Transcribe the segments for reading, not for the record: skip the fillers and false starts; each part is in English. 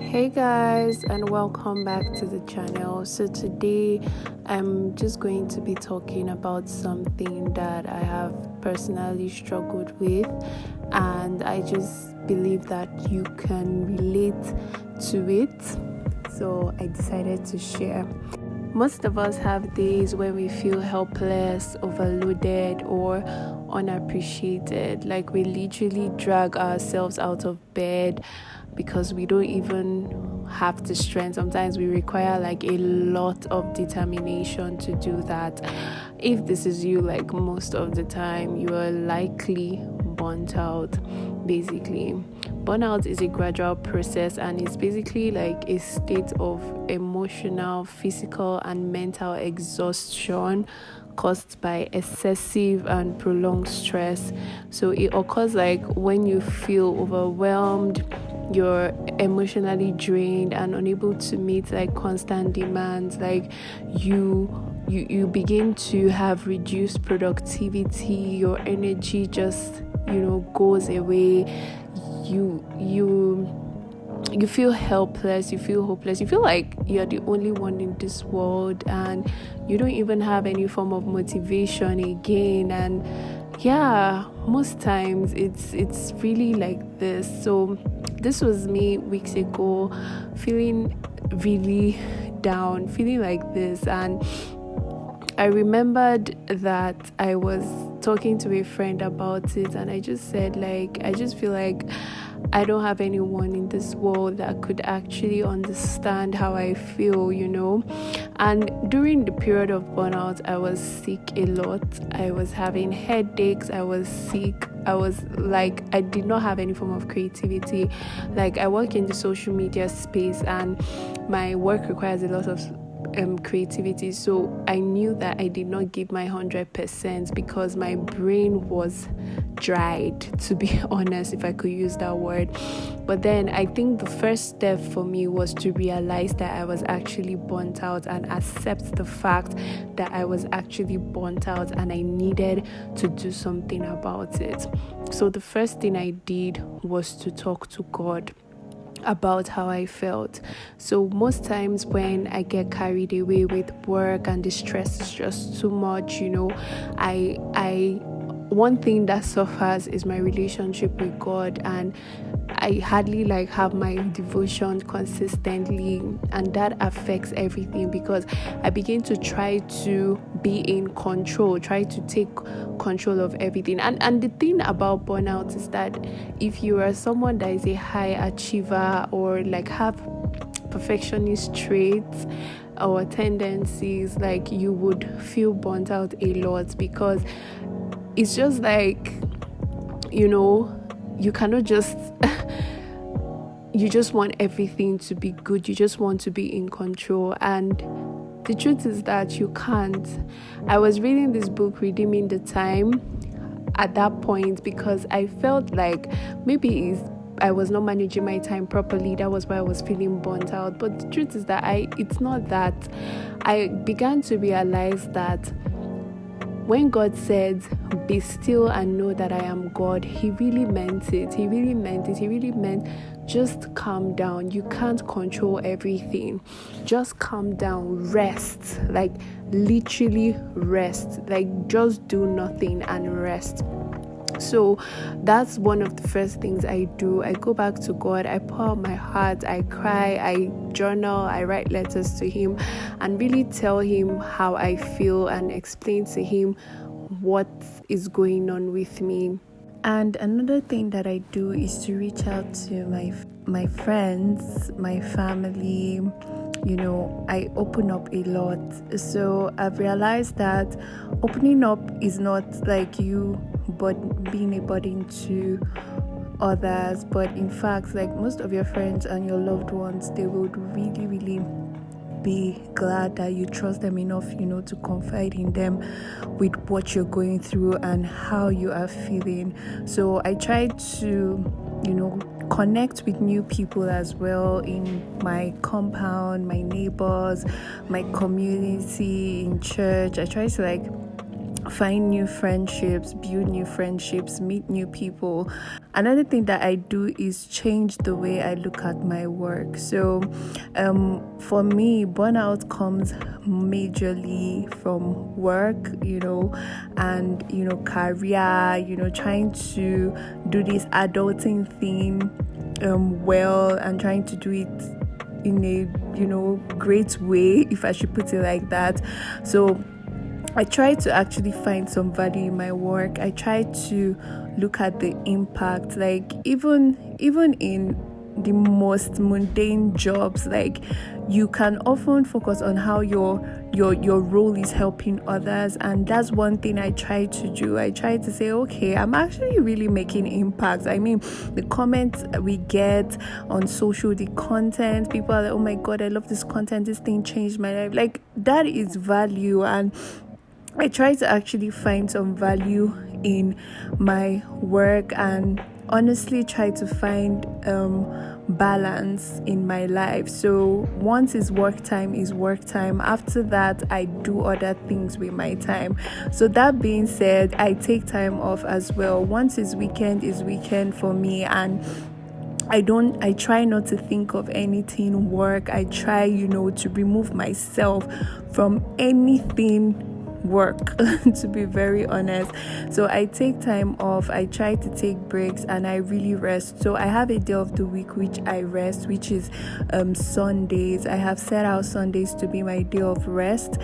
Hey guys, and welcome back to the channel. So today I'm just going to be talking about something that I have personally struggled with, and I just believe that you can relate to it. So I decided to share. Most of us have days when we feel helpless, overloaded, or unappreciated. Like we literally drag ourselves out of bed because we don't even have the strength. Sometimes we require like a lot of determination to do that. If this is you, like most of the time, you are likely burnt out. Basically, burnout is a gradual process, and it's basically like a state of emotional, physical, and mental exhaustion caused by excessive and prolonged stress. So it occurs like when you feel overwhelmed, you're emotionally drained and unable to meet like constant demands. Like you begin to have reduced productivity, your energy just goes away. You feel helpless, you feel hopeless, you feel like you're the only one in this world, and you don't even have any form of motivation again. And yeah, most times it's really like this. So this was me weeks ago, feeling really down, feeling like this. And I remembered that I was talking to a friend about it, and I just said, like, I just feel like I don't have anyone in this world that could actually understand how I feel, And during the period of burnout, I was sick a lot. I was having headaches. I was sick. I was like, I did not have any form of creativity. Like, I work in the social media space, and my work requires a lot of creativity. So I knew that I did not give my 100% because my brain was dried, to be honest, if I could use that word. But then I think the first step for me was to realize that I was actually burnt out and accept the fact that I was actually burnt out and I needed to do something about it. So the first thing I did was to talk to God about how I felt. So most times when I get carried away with work and the stress is just too much, I one thing that suffers is my relationship with God, and I hardly have my devotion consistently, and that affects everything because I begin to try to be in control, try to take control of everything. And the thing about burnout is that if you are someone that is a high achiever or have perfectionist traits or tendencies, you would feel burnt out a lot because it's just you cannot just you just want everything to be good. You just want to be in control, and the truth is that you can't. I was reading this book, Redeeming the Time, at that point because I felt like maybe I was not managing my time properly. That was why I was feeling burnt out. But the truth is that it's not that. I began to realize that when God said, "Be still and know that I am God," He really meant it. He really meant it. He really meant just calm down. You can't control everything. Just calm down. Rest. Literally rest. Just do nothing and rest. So that's one of the first things I do. I go back to God, I pour out my heart, I cry, I journal, I write letters to Him and really tell Him how I feel and explain to Him what is going on with me. And another thing that I do is to reach out to my friends, my family. I open up a lot. So I've realized that opening up is not you but being a burden to others, but in fact most of your friends and your loved ones, they would really, really be glad that you trust them enough to confide in them with what you're going through and how you are feeling. So I try to connect with new people as well in my compound, my neighbors, my community, in church. I try to find new friendships, build new friendships, meet new people. Another thing that I do is change the way I look at my work. So for me, burnout comes majorly from work, and career, trying to do this adulting thing well, and trying to do it in a great way, if I should put it like that. So I try to actually find some value in my work. I try to look at the impact, like even in the most mundane jobs, like you can often focus on how your role is helping others, and that's one thing I try to do. I try to say, okay, I'm actually really making impact. I mean, the comments we get on social, the content, people are like, oh my god, I love this content, this thing changed my life. Like, that is value, and I try to actually find some value in my work, and honestly try to find balance in my life. So once is work time, after that I do other things with my time. So that being said, I take time off as well. Once is weekend for me, and I try not to think of anything work. I try to remove myself from anything work to be very honest. So I take time off, I try to take breaks, and I really rest. So I have a day of the week which I rest, which is Sundays. I have set out Sundays to be my day of rest.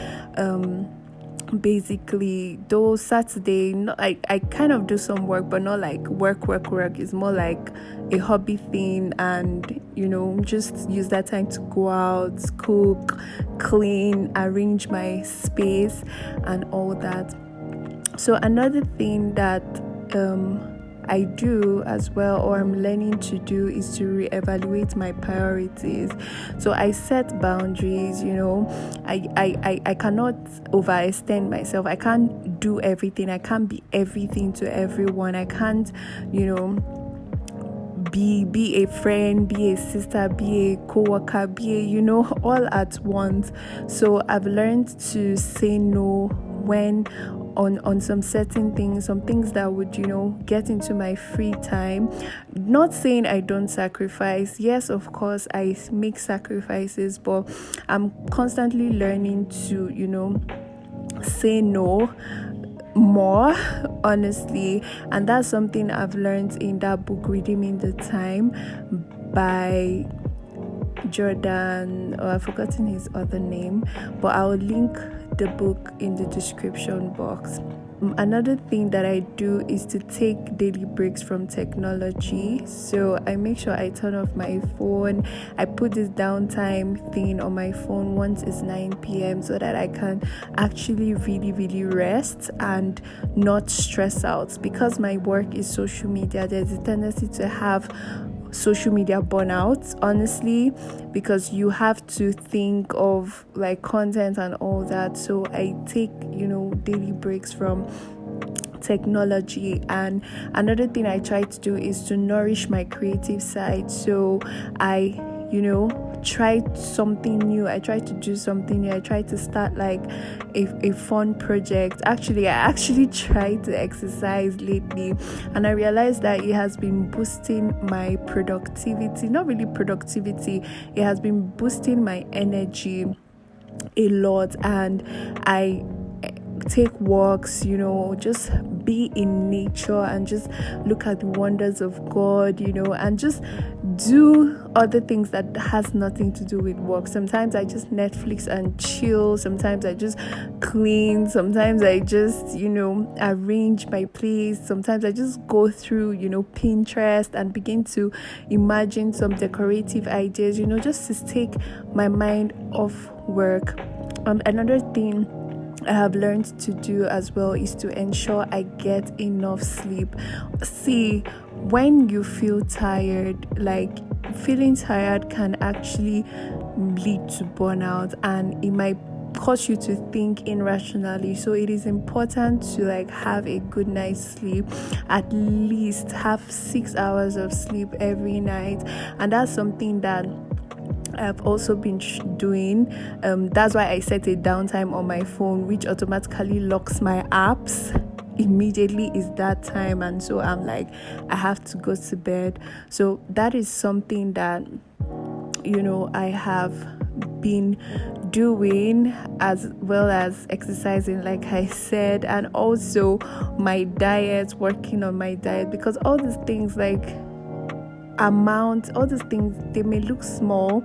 Basically, though Saturday, I kind of do some work, but not like work. It's more like a hobby thing, and just use that time to go out, cook, clean, arrange my space and all that. So another thing that I do as well, or I'm learning to do, is to reevaluate my priorities. So I set boundaries. I cannot overextend myself. I can't do everything. I can't be everything to everyone. I can't be a friend, be a sister, be a co-worker, be a all at once. So I've learned to say no when on some certain things, some things that would get into my free time. Not saying I don't sacrifice. Yes, of course I make sacrifices, but I'm constantly learning to say no more, honestly. And that's something I've learned in that book, Redeeming the Time, by Jordan, or I've forgotten his other name, but I'll link the book in the description box. Another thing that I do is to take daily breaks from technology. So I make sure I turn off my phone. I put this downtime thing on my phone once it's 9 p.m. so that I can actually really, really rest and not stress out. Because my work is social media, there's a tendency to have social media burnout, honestly, because you have to think of like content and all that. So I take daily breaks from technology. And another thing I try to do is to nourish my creative side. So I try something new. I try to do something new. I try to start like a fun project. I actually try to exercise lately, and I realized that it has been boosting my productivity. Not really productivity, it has been boosting my energy a lot. And I take walks, just be in nature and just look at the wonders of God, and just do other things that has nothing to do with work. Sometimes I just Netflix and chill. Sometimes I just clean. Sometimes I just, arrange my place. Sometimes I just go through, Pinterest and begin to imagine some decorative ideas, just to take my mind off work. Another thing I have learned to do as well is to ensure I get enough sleep. See, when you feel tired, like feeling tired can actually lead to burnout, and it might cause you to think irrationally. So it is important to have a good night's sleep. At least have 6 hours of sleep every night, and that's something that I've also been doing. That's why I set a downtime on my phone, which automatically locks my apps immediately is that time, and so I'm like, I have to go to bed. So that is something that I have been doing, as well as exercising, like I said, and also my diet, working on my diet, because all these things, like all these things, they may look small,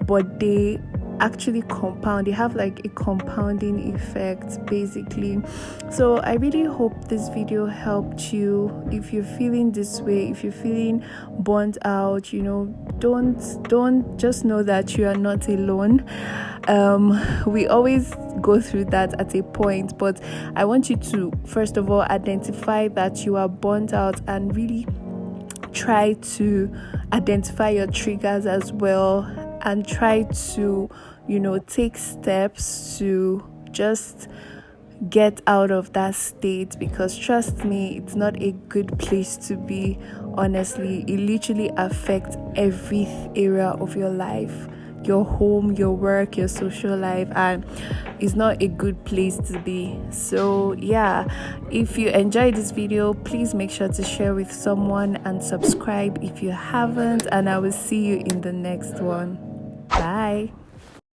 but they actually compound. They have like a compounding effect, basically. So I really hope this video helped you. If you're feeling this way, if you're feeling burnt out, don't just know that you are not alone. We always go through that at a point, but I want you to first of all identify that you are burnt out, and really try to identify your triggers as well, and try to take steps to just get out of that state, because trust me, it's not a good place to be. Honestly, it literally affects every area of your life, your home, your work, your social life, and it's not a good place to be. So yeah, if you enjoyed this video, please make sure to share with someone and subscribe if you haven't, and I will see you in the next one. Bye.